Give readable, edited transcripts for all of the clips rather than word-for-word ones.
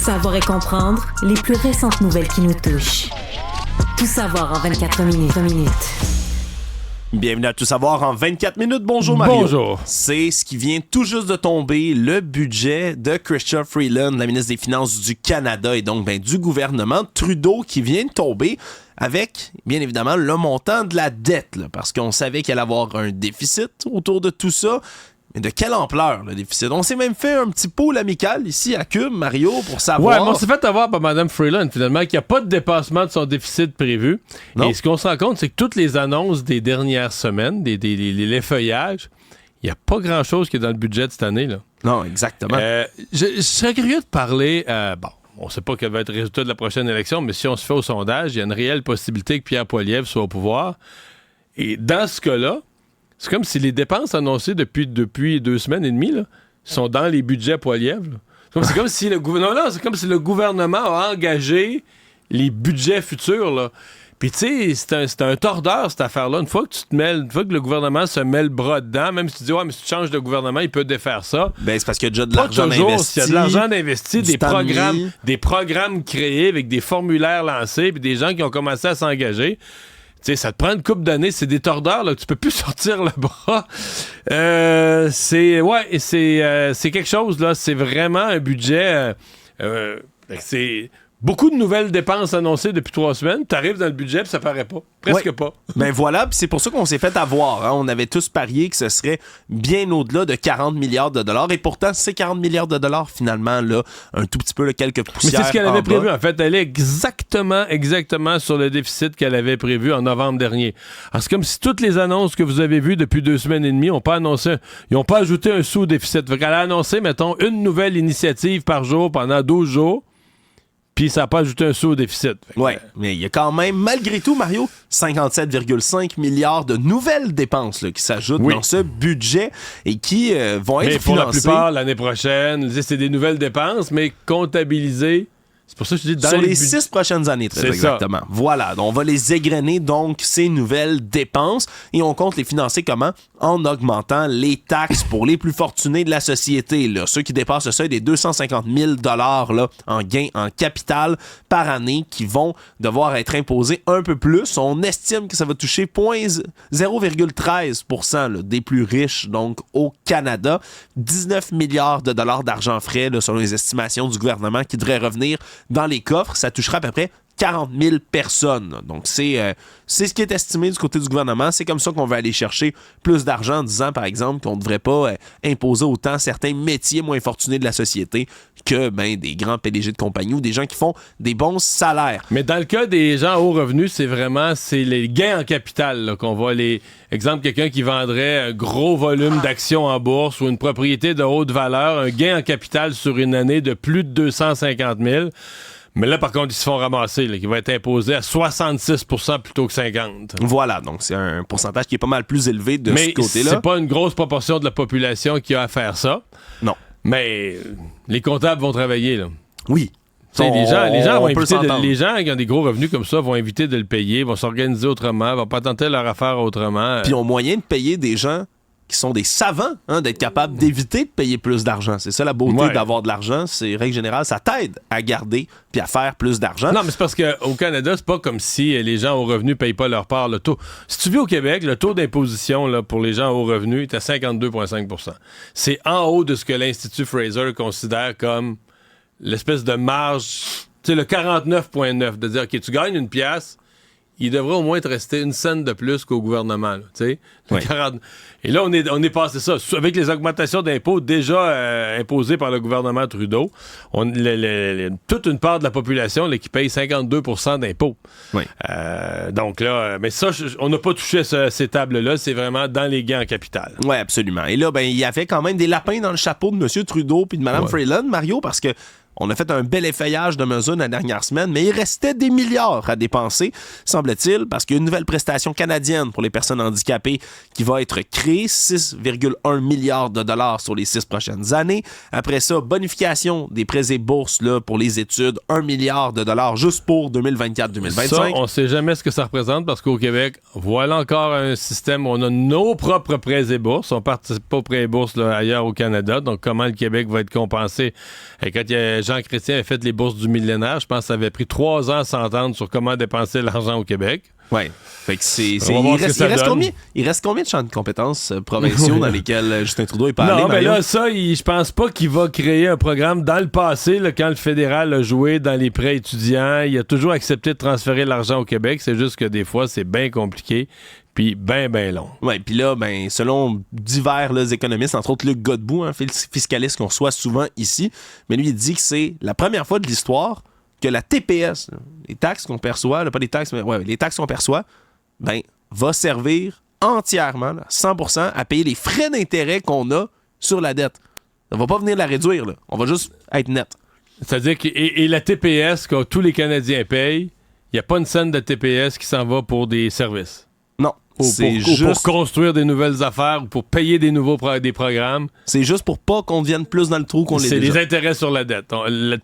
savoir et comprendre les plus récentes nouvelles qui nous touchent. Tout savoir en 24 minutes. Bienvenue à Tout savoir en 24 minutes. Bonjour Mario. Bonjour. C'est ce qui vient tout juste de tomber, le budget de Chrystia Freeland, la ministre des Finances du Canada et donc du gouvernement Trudeau qui vient de tomber avec, bien évidemment, le montant de la dette, là, parce qu'on savait qu'il allait avoir un déficit autour de tout ça. Mais de quelle ampleur, le déficit? On s'est même fait un petit pôle amical ici à Cube, Mario, pour savoir... Ouais, mais on s'est fait avoir par Mme Freeland, finalement, qu'il n'y a pas de dépassement de son déficit prévu. Non. Et ce qu'on se rend compte, c'est que toutes les annonces des dernières semaines, les feuillages, il n'y a pas grand-chose qui est dans le budget de cette année, là. Non, exactement. Je serais curieux de parler... on ne sait pas quel va être le résultat de la prochaine élection, mais si on se fait au sondage, il y a une réelle possibilité que Pierre Poilievre soit au pouvoir. Et dans ce cas-là, c'est comme si les dépenses annoncées depuis 2 semaines et demie là, sont dans les budgets Poilievre. C'est comme si le gouvernement a engagé les budgets futurs. Là. Puis tu sais, c'est un tordeur cette affaire-là. Une fois que le gouvernement se met le bras dedans, même si tu dis mais si tu changes de gouvernement, il peut défaire ça. Ben c'est parce qu'il y a déjà de l'argent investi. Il y a de l'argent investi, des programmes créés avec des formulaires lancés, puis des gens qui ont commencé à s'engager. T'sais, ça te prend une couple d'années, c'est des tordeurs, là, que tu peux plus sortir le bras. C'est quelque chose, là. C'est vraiment un budget. C'est beaucoup de nouvelles dépenses annoncées depuis 3 semaines. T'arrives dans le budget, puis ça paraît pas. Presque pas. Ben voilà, puis c'est pour ça qu'on s'est fait avoir. Hein. On avait tous parié que ce serait bien au-delà de 40 milliards de dollars. Et pourtant, c'est 40 milliards de dollars, finalement, là, un tout petit peu, là, quelques poussières. Mais c'est ce qu'elle avait prévu. En fait, elle est exactement sur le déficit qu'elle avait prévu en novembre dernier. Alors, c'est comme si toutes les annonces que vous avez vues depuis 2 semaines et demie n'ont pas ajouté un sous-déficit. Fait qu'elle a annoncé, mettons, une nouvelle initiative par jour pendant 12 jours. Puis ça n'a pas ajouté un sou au déficit. Oui, mais il y a quand même, malgré tout, Mario, 57,5 milliards de nouvelles dépenses là, qui s'ajoutent dans ce budget et qui vont être financées. Pour la plupart, l'année prochaine, c'est des nouvelles dépenses, mais comptabilisées. C'est pour ça que je dis dans sur les 6 prochaines années, très exactement. Ça. Voilà, donc on va les égrener, donc, ces nouvelles dépenses, et on compte les financer comment? En augmentant les taxes pour les plus fortunés de la société, là, ceux qui dépassent le seuil des 250 000 $ là, en gains en capital par année, qui vont devoir être imposés un peu plus. On estime que ça va toucher 0,13% là, des plus riches, donc, au Canada. 19 milliards de dollars d'argent frais, là, selon les estimations du gouvernement, qui devraient revenir dans les coffres. Ça touchera à peu près 40 000 personnes. Donc, c'est ce qui est estimé du côté du gouvernement. C'est comme ça qu'on va aller chercher plus d'argent en disant, par exemple, qu'on ne devrait pas imposer autant certains métiers moins fortunés de la société que des grands PDG de compagnie ou des gens qui font des bons salaires. Mais dans le cas des gens à haut revenu, c'est les gains en capital là, qu'on voit. Exemple, quelqu'un qui vendrait un gros volume d'actions en bourse ou une propriété de haute valeur, un gain en capital sur une année de plus de 250 000. Mais là, par contre, ils se font ramasser, là, qui va être imposé à 66% plutôt que 50%. Voilà, donc c'est un pourcentage qui est pas mal plus élevé de ce côté-là. Mais c'est pas une grosse proportion de la population qui a à faire ça. Non. Mais les comptables vont travailler, là. Oui. Les gens les gens qui ont des gros revenus comme ça vont éviter de le payer, vont s'organiser autrement, vont pas tenter leur affaire autrement. Puis ils ont moyen de payer des gens qui sont des savants, d'être capables d'éviter de payer plus d'argent. C'est ça la beauté d'avoir de l'argent. C'est, règle générale, ça t'aide à garder puis à faire plus d'argent. Non, mais c'est parce qu'au Canada, c'est pas comme si les gens au revenu payent pas leur part. Le taux. Si tu vis au Québec, le taux d'imposition là, pour les gens au revenu est à 52,5%. C'est en haut de ce que l'Institut Fraser considère comme l'espèce de marge, tu sais, le 49,9, de dire, OK, tu gagnes une pièce, il devrait au moins te rester une scène de plus qu'au gouvernement. Là, tu sais, Et là, on est passé ça. Avec les augmentations d'impôts déjà imposées par le gouvernement Trudeau, toute une part de la population là, qui paye 52% d'impôts. Oui. Donc là, mais ça, on n'a pas touché ces tables-là. C'est vraiment dans les gains en capital. Oui, absolument. Et là, il y avait quand même des lapins dans le chapeau de M. Trudeau puis de Mme Freeland, Mario, parce que on a fait un bel effeuillage de mesures la dernière semaine, mais il restait des milliards à dépenser, semble-t-il, parce qu'il y a une nouvelle prestation canadienne pour les personnes handicapées qui va être créée, 6,1 milliards de dollars sur les 6 prochaines années. Après ça, bonification des prêts et bourses là, pour les études, 1 milliard de dollars juste pour 2024-2025. Ça, on ne sait jamais ce que ça représente parce qu'au Québec, voilà encore un système où on a nos propres prêts et bourses. On ne participe pas aux prêts et bourses là, ailleurs au Canada. Donc, comment le Québec va être compensé? Et quand il y a Jean Chrétien avait fait les bourses du millénaire. Je pense que ça avait pris 3 ans à s'entendre sur comment dépenser l'argent au Québec. Ouais. Fait que il reste combien de champs de compétences provinciaux dans lesquels Justin Trudeau est pas allé? Non, mais là, je pense pas qu'il va créer un programme. Dans le passé, là, quand le fédéral a joué dans les prêts étudiants, il a toujours accepté de transférer l'argent au Québec. C'est juste que des fois, c'est bien compliqué. Puis ben long. Oui, puis là, selon divers économistes, entre autres Luc Godbout, fiscaliste qu'on reçoit souvent ici, mais lui, il dit que c'est la première fois de l'histoire que la TPS, les taxes qu'on perçoit, pas les taxes, mais les taxes qu'on perçoit, va servir entièrement, 100%, à payer les frais d'intérêt qu'on a sur la dette. Ça va pas venir la réduire, là. On va juste être net. C'est-à-dire que et la TPS que tous les Canadiens payent, il n'y a pas une scène de TPS qui s'en va pour des services. Non. Pour construire des nouvelles affaires ou pour payer des programmes. C'est juste pour pas qu'on devienne plus dans le trou qu'on l'est déjà. C'est les intérêts sur la dette.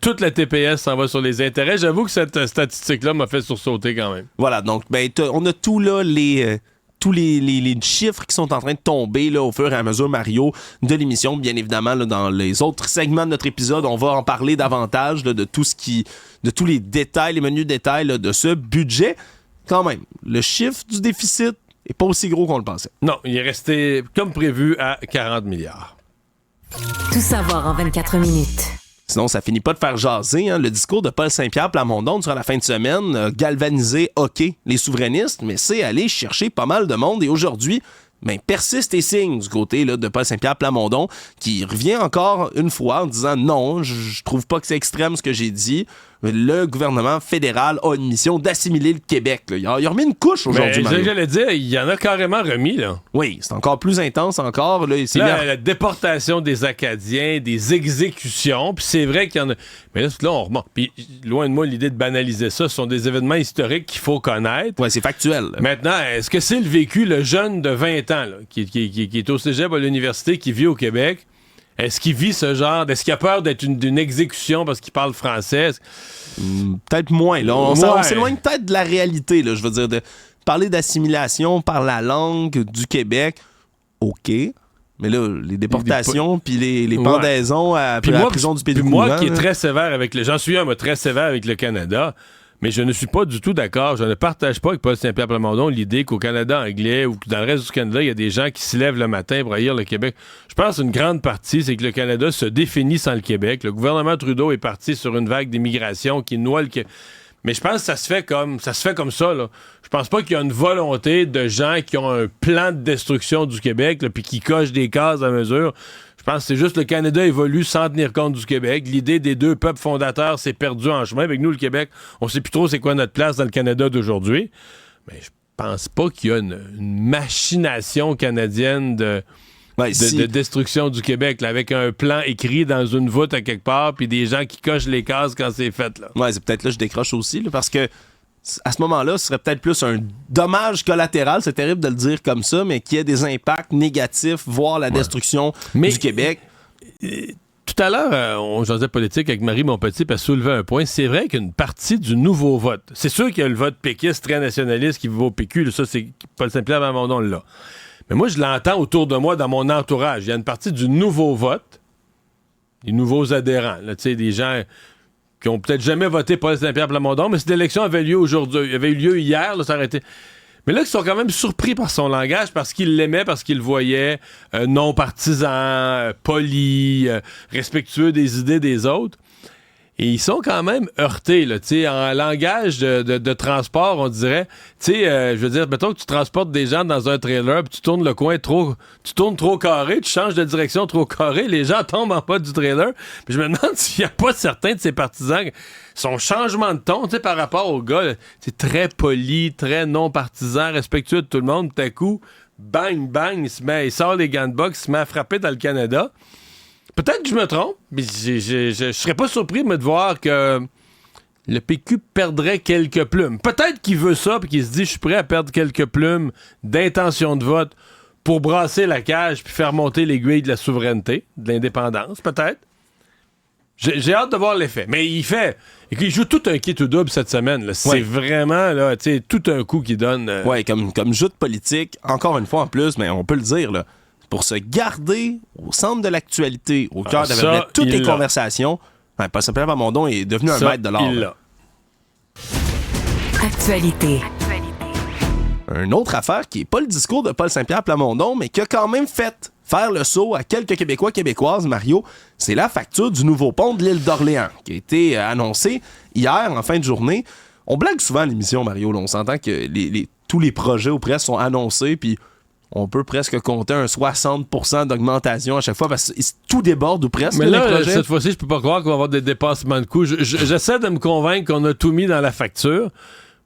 Toute la TPS s'en va sur les intérêts. J'avoue que cette statistique-là m'a fait sursauter quand même. Voilà, donc on a tout là, tous les chiffres qui sont en train de tomber là, au fur et à mesure, Mario, de l'émission. Bien évidemment, là, dans les autres segments de notre épisode, on va en parler davantage là, de tous les détails, les menus détails là, de ce budget. Quand même, le chiffre du déficit est pas aussi gros qu'on le pensait. Non, il est resté comme prévu à 40 milliards. Tout savoir en 24 minutes. Sinon, ça finit pas de faire jaser. Le discours de Paul Saint-Pierre Plamondon durant la fin de semaine a galvanisé les souverainistes, mais c'est aller chercher pas mal de monde. Et aujourd'hui, persiste et signe du côté là, de Paul Saint-Pierre Plamondon, qui revient encore une fois en disant non, je trouve pas que c'est extrême ce que j'ai dit. Le gouvernement fédéral a une mission d'assimiler le Québec. Là. Il a remis une couche aujourd'hui. Mais j'allais dire, il y en a carrément remis. Là. Oui, c'est encore plus intense encore. Là, la déportation des Acadiens, des exécutions, puis c'est vrai qu'il y en a... Mais là on remonte. Puis loin de moi l'idée de banaliser ça, ce sont des événements historiques qu'il faut connaître. Oui, c'est factuel. Maintenant, est-ce que c'est le vécu, le jeune de 20 ans, là, qui est au cégep à l'université, qui vit au Québec? Est-ce qu'il vit ce genre... Est-ce qu'il a peur d'être d'une exécution parce qu'il parle français? Peut-être moins. Là. On s'éloigne peut-être de la réalité. Là. Je veux dire, de parler d'assimilation par la langue du Québec, OK. Mais là, les déportations puis les pendaisons à la prison du Pays-du-Courant... Moi, qui est très sévère avec le... J'en suis un, très sévère avec le Canada... Mais je ne suis pas du tout d'accord. Je ne partage pas avec Paul Saint-Pierre Plamondon l'idée qu'au Canada anglais ou que dans le reste du Canada, il y a des gens qui se lèvent le matin pour haïr le Québec. Je pense qu'une grande partie, c'est que le Canada se définit sans le Québec. Le gouvernement Trudeau est parti sur une vague d'immigration qui noie le Québec. Mais je pense que ça se fait comme ça. Là. Je pense pas qu'il y a une volonté de gens qui ont un plan de destruction du Québec puis qui cochent des cases à mesure. Je pense que c'est juste le Canada évolue sans tenir compte du Québec. L'idée des deux peuples fondateurs s'est perdue en chemin. Avec nous, le Québec, on sait plus trop c'est quoi notre place dans le Canada d'aujourd'hui. Mais je pense pas qu'il y a une machination canadienne de destruction du Québec, là, avec un plan écrit dans une voûte à quelque part, puis des gens qui cochent les cases quand c'est fait. Là. Ouais, c'est peut-être là que je décroche aussi, là, parce que à ce moment-là, ce serait peut-être plus un dommage collatéral, c'est terrible de le dire comme ça, mais qu'il y ait des impacts négatifs, voire la destruction du Québec. Tout à l'heure, on jasait politique avec Marie Montpetit, puis elle soulevait un point. C'est vrai qu'une partie du nouveau vote, c'est sûr qu'il y a le vote péquiste très nationaliste qui va au PQ, là, ça c'est Paul Saint-Pierre Plamondon là. Mais moi, je l'entends autour de moi, dans mon entourage. Il y a une partie du nouveau vote, des nouveaux adhérents, là, tu sais, des gens qui ont peut-être jamais voté Paul Saint-Pierre Plamondon, mais cette élection avait lieu aujourd'hui, avait eu lieu hier, là, ça aurait été... Mais là, ils sont quand même surpris par son langage, parce qu'ils l'aimaient, parce qu'ils le voyaient non partisan, poli, respectueux des idées des autres. Et ils sont quand même heurtés, là, tu sais, en langage de transport, on dirait. Tu sais, je veux dire, mettons que tu transportes des gens dans un trailer, puis tu tournes le coin tu tournes trop carré, tu changes de direction trop carré, les gens tombent en bas du trailer. Puis je me demande s'il n'y a pas certains de ces partisans, son changement de ton, tu sais, par rapport au gars, c'est très poli, très non partisan, respectueux de tout le monde, tout à coup, bang, bang, il sort les gants de boxe, il se met à frapper dans le Canada. Peut-être que je me trompe, mais je serais pas surpris de voir que le PQ perdrait quelques plumes. Peut-être qu'il veut ça, puis qu'il se dit, je suis prêt à perdre quelques plumes d'intention de vote pour brasser la cage puis faire monter l'aiguille de la souveraineté, de l'indépendance, peut-être. J'ai hâte de voir l'effet. Mais il joue tout un kit ou double cette semaine. Là. C'est vraiment là, tout un coup qu'il donne. Oui, comme joute politique, encore une fois en plus, mais on peut le dire, là, pour se garder au centre de l'actualité, au cœur de toutes les conversations, Ouais, Paul Saint-Pierre Plamondon est devenu un Ça, maître de l'art. il là. l'a. Actualité. Une autre affaire qui n'est pas le discours de Paul Saint-Pierre Plamondon, mais qui a quand même fait faire le saut à quelques Québécois, Québécoises, Mario, c'est la facture du nouveau pont de l'île d'Orléans, qui a été annoncée hier, en fin de journée. On blague souvent à l'émission, Mario. Là. On s'entend que tous les projets ou presque sont annoncés, puis on peut presque compter un 60% d'augmentation à chaque fois, parce que tout déborde ou presque. Mais les là, projets. cette fois-ci, je peux pas croire qu'on va avoir des dépassements de coûts. J'essaie de me convaincre qu'on a tout mis dans la facture,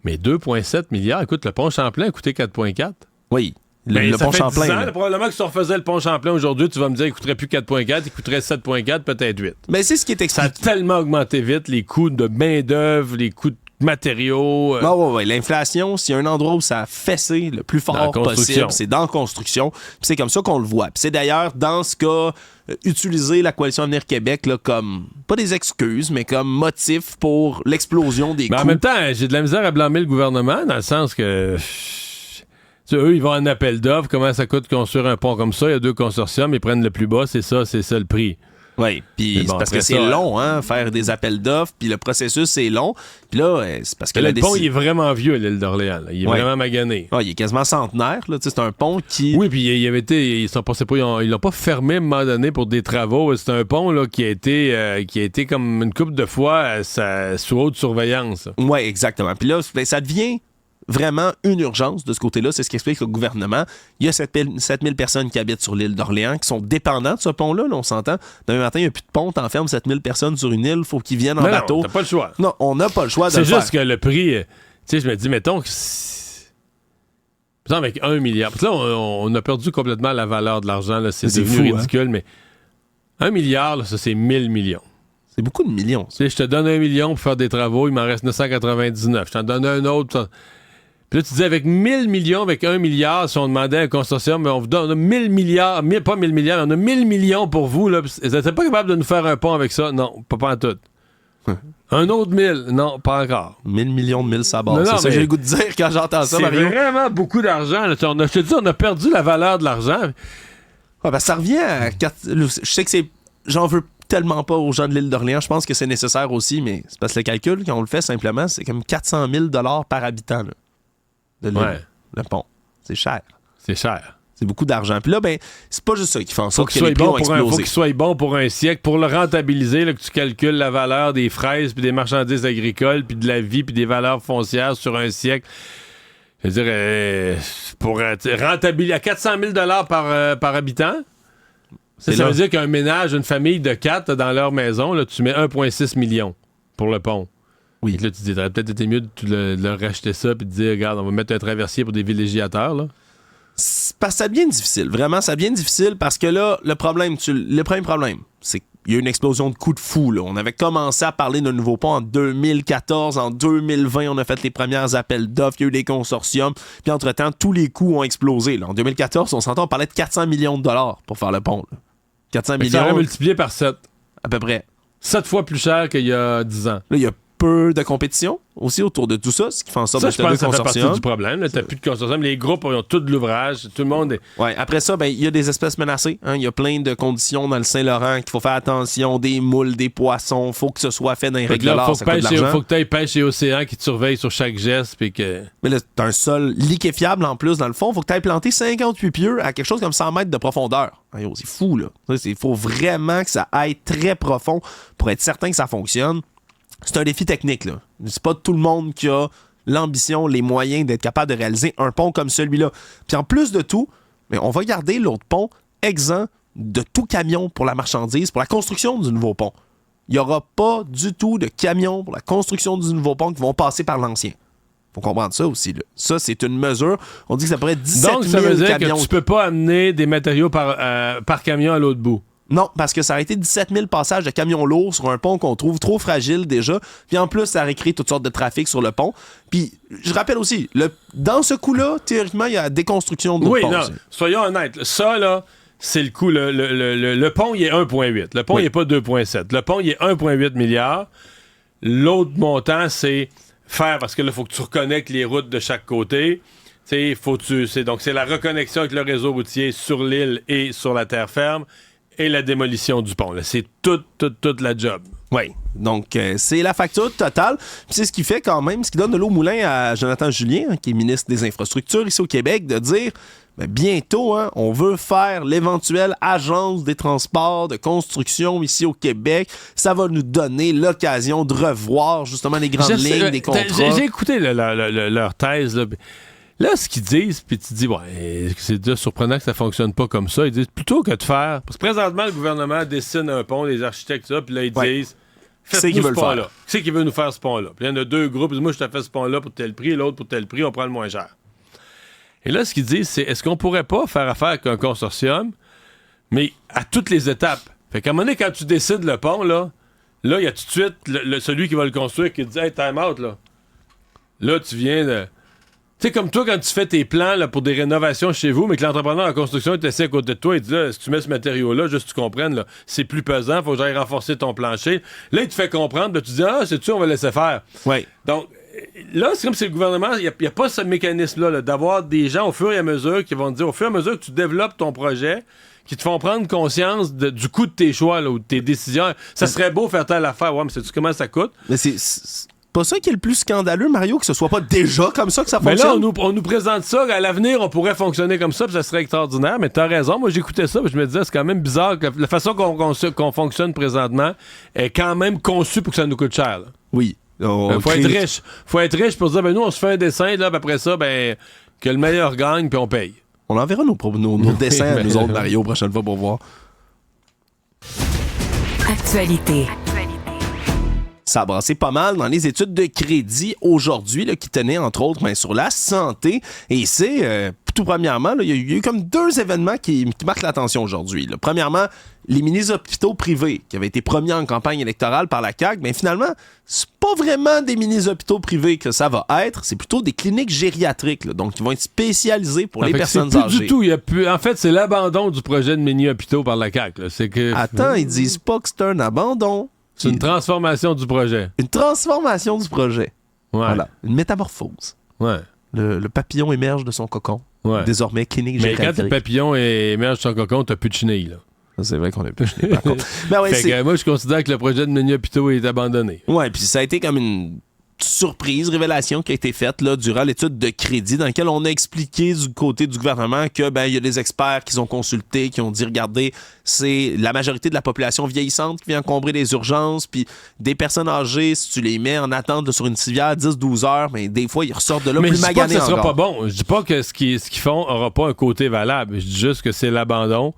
mais 2,7 milliards, écoute, le pont Champlain a coûté 4,4. Oui. Le pont fait Champlain. 10 ans, là. probablement que si on refaisait le pont Champlain aujourd'hui, tu vas me dire qu'il coûterait plus 4,4, il coûterait 7,4, peut-être 8. Mais c'est ce qui est Ça a expliqué. tellement augmenté vite, les coûts de main-d'œuvre, les coûts de matériaux. Ah ouais. L'inflation, s'il y a un endroit où ça a fessé le plus Dans la fort construction. possible, c'est dans la construction. Puis c'est comme ça qu'on le voit. Puis c'est d'ailleurs, dans ce cas, utiliser la Coalition Avenir Québec là, comme, pas des excuses, mais comme motif pour l'explosion des Mais coûts. en même temps, j'ai de la misère à blâmer le gouvernement, dans le sens que... Tu sais, eux, ils vont en appel d'offres. Comment ça coûte construire un pont comme ça? Il y a 2 consortiums, ils prennent le plus bas, c'est ça le prix. Oui, puis Mais c'est bon, parce que après c'est ça, long, hein, faire des appels d'offres, puis le processus, c'est long. Puis là, c'est parce que Le pont, il est décision... vraiment vieux, l'île d'Orléans. Là. Il est Ouais. vraiment magané. Il est quasiment centenaire. Là, c'est un pont qui... Oui, puis il avait été... Ils l'ont pas fermé à un moment donné pour des travaux. C'est un pont là, qui a été comme une couple de fois sous haute surveillance. Oui, exactement. Puis là, ça devient vraiment une urgence de ce côté-là. C'est ce qu'explique le gouvernement. Il y a 7000 personnes qui habitent sur l'île d'Orléans qui sont dépendantes de ce pont-là. Là, on s'entend. Demain matin, il n'y a plus de pont. T'enfermes 7000 personnes sur une île. Il faut qu'ils viennent en Non, bateau. t'as pas le choix. Non, on n'a pas le choix de C'est le juste faire. que le prix... Tu sais, je me dis, mettons que... Par exemple, avec 1 milliard... Parce que là, on a perdu complètement la valeur de l'argent. Là. C'est devenu fou, ridicule, mais 1 milliard, là, ça, c'est 1000 millions. C'est beaucoup de millions. Ça. Tu sais, je te donne 1 million pour faire des travaux, il m'en reste 999. Je t'en donne un autre. Puis là, tu dis, avec 1000 millions, avec 1 milliard, si on demandait à un consortium, mais on vous donne 1000 milliards, pas 1000 milliards, on a 1000 millions pour vous. Là. Vous n'êtes pas capable de nous faire un pont avec ça? Non, pas en tout. Un autre 1000? Non, pas encore. 1000 millions de 1000 sabords. Non, C'est non, ça que mais- j'ai le goût de dire quand j'entends ça, C'est Mario. vraiment beaucoup d'argent. Là. Je te dis, on a perdu la valeur de l'argent. Ouais, ben, ça revient à... Je sais que c'est... J'en veux tellement pas aux gens de l'île d'Orléans. Je pense que c'est nécessaire aussi, mais c'est parce que le calcul, quand on le fait simplement, c'est comme 400 000 $ par habitant là, de l'île, Ouais. le pont. C'est cher. C'est cher. C'est beaucoup d'argent. Puis là, ben, c'est pas juste ça qui fait en Faut sorte qu'il que les soit prix bon ont faut explosé. qu'il soit bon pour un siècle. Pour le rentabiliser, là, que tu calcules la valeur des fraises, puis des marchandises agricoles, puis de la vie, puis des valeurs foncières sur un siècle. Je veux dire, pour rentabiliser à 400 000 $ par habitant, C'est ça là. veut dire qu'un ménage, une famille de 4 dans leur maison, là, tu mets 1,6 million pour le pont. Oui. Et là, tu dis, t'aurais peut-être été mieux de leur racheter ça puis de dire, regarde, on va mettre un traversier pour des villégiateurs, là. C'est parce que ça devient difficile. Vraiment, ça devient difficile parce que là, le premier problème, c'est qu'il y a une explosion de coûts de fou. Là. On avait commencé à parler d'un nouveau pont en 2014. En 2020, on a fait les premiers appels d'offres. Il y a eu des consortiums. Puis entre-temps, tous les coûts ont explosé. Là. En 2014, on s'entend, on parlait de 400 millions de $ pour faire le pont. Là. 400 Fait que ça millions, aurait multiplié par 7. à peu près. 7 fois plus cher qu'il y a 10 ans. Là, il y a peu de compétition aussi autour de tout ça, ce qui fait en sorte Ça, que je t'as pense deux que ça fait partie consortiums. du problème. Là. T'as plus de consortium. Les groupes ont tout de l'ouvrage. Tout le monde est... Ouais, après ça, ben, il y a des espèces menacées. Hein. Il y a plein de conditions dans le Saint-Laurent qu'il faut faire attention. Des moules, des poissons. Faut que ce soit fait dans les Fait que règles de là, l'art. Ça coûte de l'argent. faut que tu ailles pêche et océan qui te surveille sur chaque geste. Puis que... Mais là, t'as un sol liquéfiable en plus, dans le fond. Faut que tu ailles planter 58 pieux à quelque chose comme 100 mètres de profondeur. Hey, oh, c'est fou, là. Il faut vraiment que ça aille très profond pour être certain que ça fonctionne. C'est un défi technique, là. C'est pas tout le monde qui a l'ambition, les moyens d'être capable de réaliser un pont comme celui-là. Puis en plus de tout, mais on va garder l'autre pont exempt de tout camion pour la marchandise, pour la construction du nouveau pont. Il n'y aura pas du tout de camions pour la construction du nouveau pont qui vont passer par l'ancien. Faut comprendre ça aussi. Là. Ça, c'est une mesure. On dit que ça pourrait être 17 000 Donc, ça veut dire camions. que tu peux pas amener des matériaux par camion à l'autre bout. Non, parce que ça aurait été 17 000 passages de camions lourds sur un pont qu'on trouve trop fragile déjà. Puis en plus, ça aurait créé toutes sortes de trafic sur le pont. Puis, je rappelle aussi, dans ce coup-là, théoriquement, il y a la déconstruction de notre Oui, pont. non, aussi. soyons honnêtes. Ça, là, c'est le coût. Le pont, il est 1,8. Le pont, Oui. il est pas 2,7. Le pont, il est 1,8 milliard. L'autre montant, c'est faire, parce que là, il faut que tu reconnectes les routes de chaque côté. Donc, c'est la reconnexion avec le réseau routier sur l'île et sur la terre ferme. et la démolition du pont. Là. C'est toute la job. Oui, donc c'est la facture totale. Puis c'est ce qui fait quand même, ce qui donne de l'eau au moulin à Jonathan Julien, qui est ministre des Infrastructures ici au Québec, de dire bientôt, on veut faire l'éventuelle agence des transports de construction ici au Québec. Ça va nous donner l'occasion de revoir justement les grandes lignes des contrats. J'ai écouté leur thèse. Là, ce qu'ils disent, puis tu te dis, c'est déjà surprenant que ça fonctionne pas comme ça. Ils disent plutôt que de faire. Parce que présentement, le gouvernement dessine un pont, les architectes, ça, puis là, ils disent. Faites-nous ce pont-là. Qui c'est qui veut nous faire ce pont-là? Puis il y en a deux groupes. Ils disent, moi, je te fais ce pont-là pour tel prix, l'autre pour tel prix, on prend le moins cher. Et là, ce qu'ils disent, c'est est-ce qu'on pourrait pas faire affaire avec un consortium, mais à toutes les étapes? Fait qu'à un moment donné, quand tu décides le pont, là, il y a tout de suite celui qui va le construire qui te dit, hey, time out, là. Là, tu viens de. Tu sais, comme toi, quand tu fais tes plans là, pour des rénovations chez vous, mais que l'entrepreneur en construction est assis à côté de toi, il dit là, si tu mets ce matériau-là, juste que tu comprennes, là, c'est plus pesant, faut que j'aille renforcer ton plancher. Là, il te fait comprendre, là, tu dis, c'est-tu, on va laisser faire. Oui. Donc, là, c'est comme si le gouvernement, il n'y a pas ce mécanisme-là, là, d'avoir des gens au fur et à mesure qui vont te dire, au fur et à mesure que tu développes ton projet, qui te font prendre conscience du coût de tes choix là, ou de tes décisions. Ça serait beau faire telle affaire, mais sais-tu comment ça coûte? Mais c'est pas ça qui est le plus scandaleux, Mario, que ce soit pas déjà comme ça que ça fonctionne. Mais là, on nous présente ça, à l'avenir, on pourrait fonctionner comme ça, puis ça serait extraordinaire, mais t'as raison, moi j'écoutais ça, puis je me disais, c'est quand même bizarre que la façon qu'on fonctionne présentement est quand même conçue pour que ça nous coûte cher. Là. Oui. Faut être riche pour dire, nous, on se fait un dessin, là, puis après ça, que le meilleur gagne, puis on paye. On enverra nos dessins à nous autres, Mario, prochaine fois pour voir. Actualité. Ça a brassé pas mal dans les études de crédit aujourd'hui, là, qui tenaient entre autres sur la santé. Et c'est, tout premièrement, il y a eu comme deux événements qui marquent l'attention aujourd'hui. Là. Premièrement, les mini-hôpitaux privés qui avaient été promis en campagne électorale par la CAQ, mais finalement, c'est pas vraiment des mini-hôpitaux privés que ça va être, c'est plutôt des cliniques gériatriques, là, donc qui vont être spécialisées pour les personnes âgées. Du tout, en fait, c'est l'abandon du projet de mini-hôpitaux par la CAQ. Là. C'est que... Attends, ils disent pas que c'est un abandon. C'est une transformation du projet. Une transformation du projet. Ouais. Voilà. Une métamorphose. Ouais. Le papillon émerge de son cocon. Ouais. Désormais, clinique gériatrique. Mais quand le papillon émerge de son cocon, t'as plus de chenilles, là. C'est vrai qu'on a plus de chenilles, par contre. Ben ouais, moi, je considère que le projet de mini-hôpitaux est abandonné. Ouais, puis ça a été comme une surprise, révélation qui a été faite là, durant l'étude de crédit dans laquelle on a expliqué du côté du gouvernement que il y a des experts qui ont consulté, qui ont dit regardez, c'est la majorité de la population vieillissante qui vient encombrer les urgences, puis des personnes âgées, si tu les mets en attente sur une civière 10-12 heures, mais des fois ils ressortent de là plus maganés encore. Mais je dis pas que ce sera pas bon. Je dis pas que ce qu'ils font aura pas un côté valable. Je dis juste que c'est l'abandon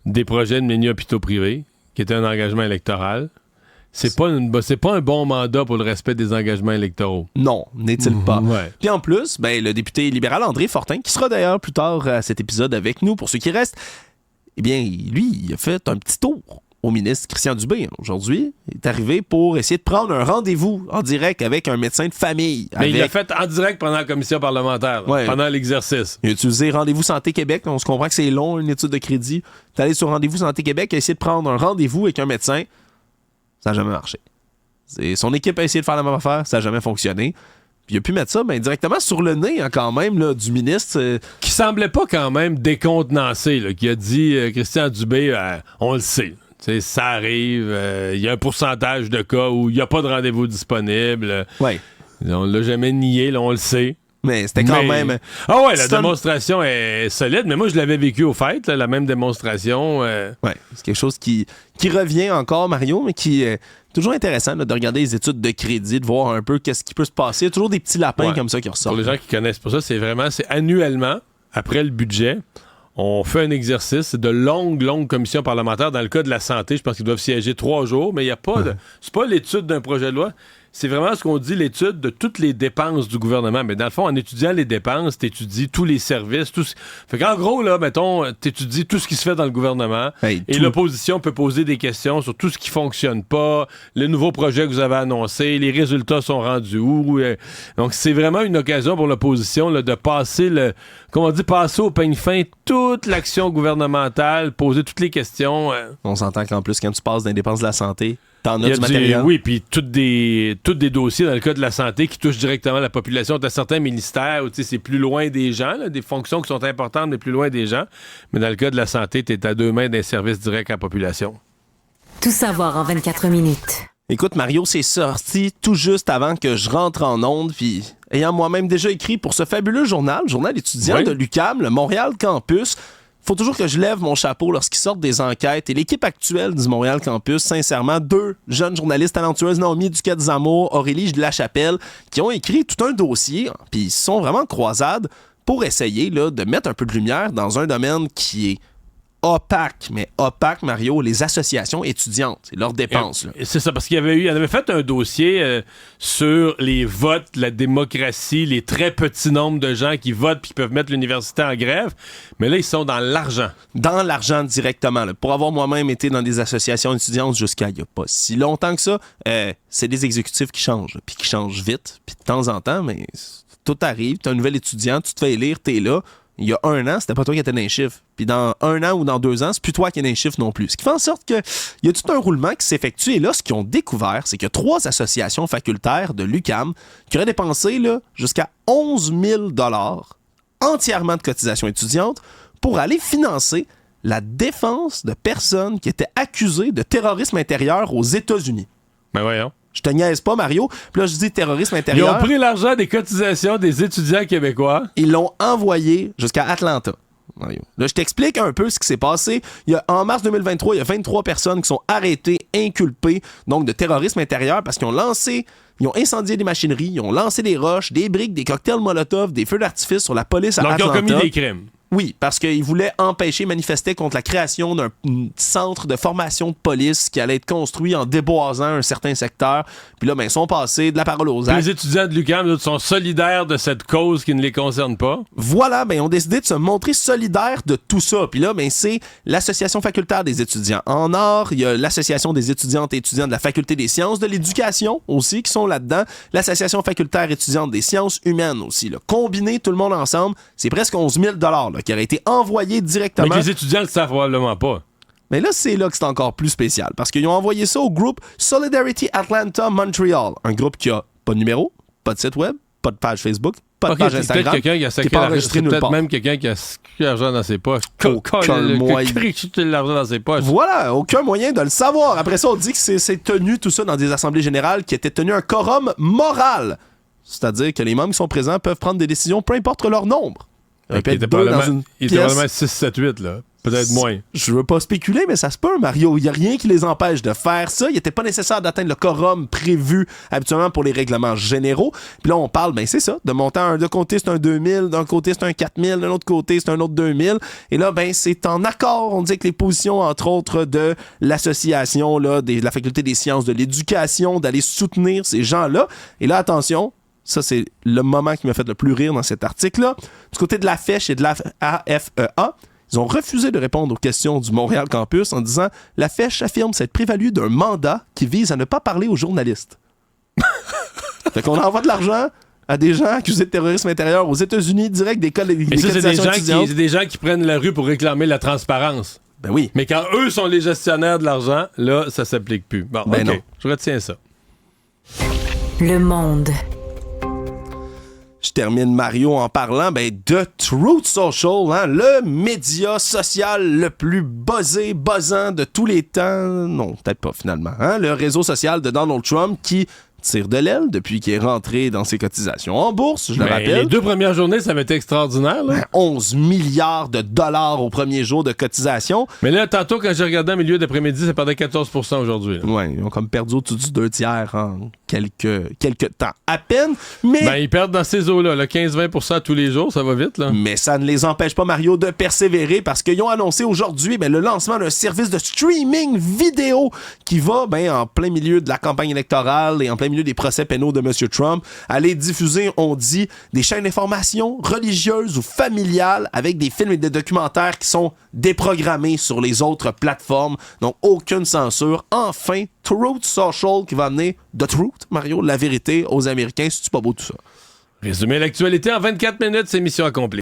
des projets de mini-hôpitaux privés, qui était un engagement électoral. C'est pas un bon mandat pour le respect des engagements électoraux. Non, n'est-il pas? Ouais. Puis en plus, le député libéral André Fortin, qui sera d'ailleurs plus tard à cet épisode avec nous, pour ceux qui restent, eh bien, lui, il a fait un petit tour au ministre Christian Dubé. Aujourd'hui, il est arrivé pour essayer de prendre un rendez-vous en direct avec un médecin de famille. Mais il l'a fait en direct pendant la commission parlementaire, pendant l'exercice. Il a utilisé Rendez-vous Santé Québec. On se comprend que c'est long, une étude de crédit. Il est allé sur Rendez-vous Santé Québec, il a essayé de prendre un rendez-vous avec un médecin. Ça n'a jamais marché. Son équipe a essayé de faire la même affaire, ça n'a jamais fonctionné. Puis il a pu mettre ça directement sur le nez quand même là, du ministre. Qui semblait pas quand même décontenancé, là, qui a dit Christian Dubé, on le sait. Ça arrive, il y a un pourcentage de cas où il n'y a pas de rendez-vous disponible. Ouais. On l'a jamais nié, là, on le sait. Mais c'était quand même... Ah ouais, la démonstration est solide, mais moi, je l'avais vécu au fait, la même démonstration. Ouais, c'est quelque chose qui revient encore, Mario, mais qui est toujours intéressant là, de regarder les études de crédit, de voir un peu qu'est-ce qui peut se passer. Il y a toujours des petits lapins comme ça qui ressortent. Pour les gens qui connaissent pas ça, c'est annuellement, après le budget, on fait un exercice de longues commissions parlementaires. Dans le cas de la santé, je pense qu'ils doivent siéger 3 jours, mais il n'y a pas c'est pas l'étude d'un projet de loi. C'est vraiment ce qu'on dit, l'étude de toutes les dépenses du gouvernement. Mais dans le fond, en étudiant les dépenses, t'étudies tous les services, tout ce... Fait qu'en gros, là, mettons, t'étudies tout ce qui se fait dans le gouvernement. Et l'opposition peut poser des questions sur tout ce qui fonctionne pas, le nouveau projet que vous avez annoncé, les résultats sont rendus où. Donc, c'est vraiment une occasion pour l'opposition là, de passer passer au peigne fin toute l'action gouvernementale, poser toutes les questions. On s'entend qu'en plus, quand tu passes dans les dépenses de la santé, t'en as du matériel. Oui, puis tous des dossiers dans le cas de la santé qui touchent directement la population. T'as certains ministères où c'est plus loin des gens, là, des fonctions qui sont importantes, mais plus loin des gens. Mais dans le cas de la santé, t'es à 2 mains d'un service direct à la population. Tout savoir en 24 minutes. Écoute, Mario, c'est sorti tout juste avant que je rentre en onde, puis ayant moi-même déjà écrit pour ce fabuleux journal étudiant de l'UQAM, le Montréal Campus, faut toujours que je lève mon chapeau lorsqu'ils sortent des enquêtes. Et l'équipe actuelle du Montréal Campus, sincèrement, 2 jeunes journalistes talentueuses, Naomi Duquette-Zamour, Aurélie de la Chapelle, qui ont écrit tout un dossier, puis ils sont vraiment en croisade pour essayer là, de mettre un peu de lumière dans un domaine qui est opaque, mais opaque, Mario, les associations étudiantes et leurs dépenses. C'est ça, parce qu'il y avait fait un dossier sur les votes, la démocratie, les très petits nombres de gens qui votent puis qui peuvent mettre l'université en grève, mais là, ils sont dans l'argent. Dans l'argent directement. Là. Pour avoir moi-même été dans des associations étudiantes jusqu'à il n'y a pas si longtemps que ça, c'est des exécutifs qui changent, puis qui changent vite, puis de temps en temps, mais tout arrive, tu es un nouvel étudiant, tu te fais élire, tu es là. Il y a 1 an, c'était pas toi qui étais dans les chiffres. Puis dans 1 an ou dans 2 ans, c'est plus toi qui es dans les chiffres non plus. Ce qui fait en sorte qu'il y a tout un roulement qui s'effectue. Et là, ce qu'ils ont découvert, c'est qu'il y a 3 associations facultaires de l'UQAM qui auraient dépensé là, jusqu'à 11 000 $ entièrement de cotisations étudiantes pour aller financer la défense de personnes qui étaient accusées de terrorisme intérieur aux États-Unis. Ben voyons. Je te niaise pas, Mario. Puis là, je dis terrorisme intérieur. Ils ont pris l'argent des cotisations des étudiants québécois. Ils l'ont envoyé jusqu'à Atlanta. Mario. Là, je t'explique un peu ce qui s'est passé. En mars 2023, il y a 23 personnes qui sont arrêtées, inculpées donc de terrorisme intérieur parce qu'ils ont incendié des machineries, ils ont lancé des roches, des briques, des cocktails Molotov, des feux d'artifice sur la police à Atlanta. Donc, ils ont commis des crimes. Oui, parce qu'ils voulaient manifester contre la création d'un centre de formation de police qui allait être construit en déboisant un certain secteur. Puis là, ils sont passés de la parole aux actes. Les étudiants de l'UQAM sont solidaires de cette cause qui ne les concerne pas. Voilà, ils ont décidé de se montrer solidaires de tout ça. Puis là, c'est l'Association facultaire des étudiants en art. Il y a l'Association des étudiantes et étudiants de la Faculté des sciences de l'éducation aussi qui sont là-dedans. L'Association facultaire étudiante des sciences humaines aussi. Là. Combiné, tout le monde ensemble, c'est presque 11 000 $ qui aurait été envoyé directement. Mais les étudiants le savent probablement pas. Mais là, c'est là que c'est encore plus spécial, parce qu'ils ont envoyé ça au groupe Solidarity Atlanta Montreal, un groupe qui a pas de numéro, pas de site web, pas de page Facebook, pas de page Instagram. Peut-être quelqu'un qui a sacré peut-être même quelqu'un qui a l'argent dans ses poches. L'argent dans ses poches. Voilà, aucun moyen de le savoir. Après ça, on dit que c'est tenu tout ça dans des assemblées générales qui étaient tenues un quorum moral. C'est-à-dire que les membres qui sont présents peuvent prendre des décisions, peu importe leur nombre. Il était probablement 6, 7, 8, là. Peut-être moins. Je veux pas spéculer, mais ça se peut, Mario. Il n'y a rien qui les empêche de faire ça. Il n'était pas nécessaire d'atteindre le quorum prévu habituellement pour les règlements généraux. Puis là, on parle, c'est ça, de montant. D'un côté, c'est un 2000, d'un côté, c'est un 4000, d'un autre côté, c'est un autre 2000. Et là, c'est en accord, on dit, avec les positions, entre autres, de l'association là, de la Faculté des sciences de l'éducation, d'aller soutenir ces gens-là. Et là, attention, ça, c'est le moment qui m'a fait le plus rire dans cet article-là. Du côté de la FECH et de la AFEA, ils ont refusé de répondre aux questions du Montréal Campus en disant « La FECH affirme s'être prévalue d'un mandat qui vise à ne pas parler aux journalistes. » Fait qu'on envoie de l'argent à des gens accusés de terrorisme intérieur aux États-Unis, direct des cotisations étudiantes. C'est des gens qui prennent la rue pour réclamer la transparence. Ben oui. Mais quand eux sont les gestionnaires de l'argent, là, ça s'applique plus. Bon, OK, non. Je retiens ça. Le Monde. Je termine, Mario, en parlant de Truth Social, le média social le plus buzzant de tous les temps. Non, peut-être pas finalement. Le réseau social de Donald Trump qui tire de l'aile depuis qu'il est rentré dans ses cotisations en bourse, je le rappelle. Les 2 premières journées, ça avait été extraordinaire. Là. 11 milliards de dollars au premier jour de cotisation. Mais là, tantôt, quand j'ai regardé en milieu d'après-midi, ça perdait 14% aujourd'hui. Oui, ils ont comme perdu au-dessus du 2 tiers en quelques temps à peine. Mais ils perdent dans ces eaux-là, 15-20% tous les jours, ça va vite. Là. Mais ça ne les empêche pas, Mario, de persévérer parce qu'ils ont annoncé aujourd'hui le lancement d'un service de streaming vidéo qui va en plein milieu de la campagne électorale et en plein milieu des procès pénaux de M. Trump, aller diffuser, on dit, des chaînes d'information religieuses ou familiales avec des films et des documentaires qui sont déprogrammés sur les autres plateformes. Donc, aucune censure. Enfin, Truth Social qui va amener The Truth, Mario, la vérité aux Américains. C'est-tu pas beau tout ça? Résumer l'actualité en 24 minutes, c'est mission accomplie.